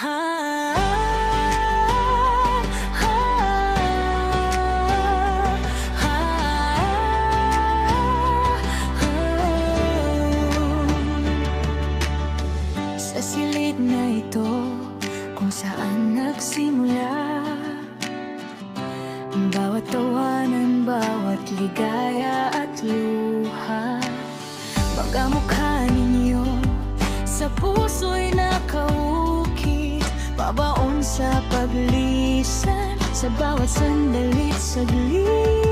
Sa silid na ito kung saan nagsimula bawat tawanan, bawat ligaya at luha. Mga mukha ninyo sa puso'y nakaukit, babaon sa paglisan sa bawat sandali't saglit.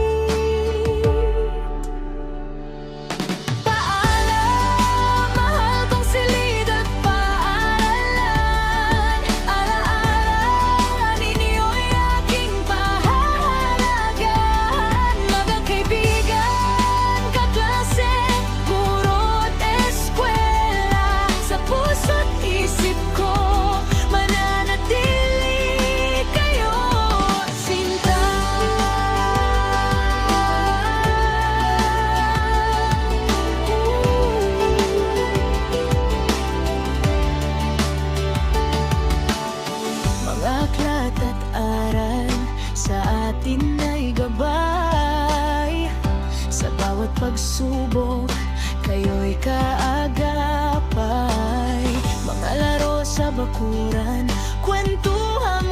Aklat at aral sa atin ay gabay. Sa bawat pagsubok, kayo'y kaagapay. Mga laro sa bakuran, kwentuhang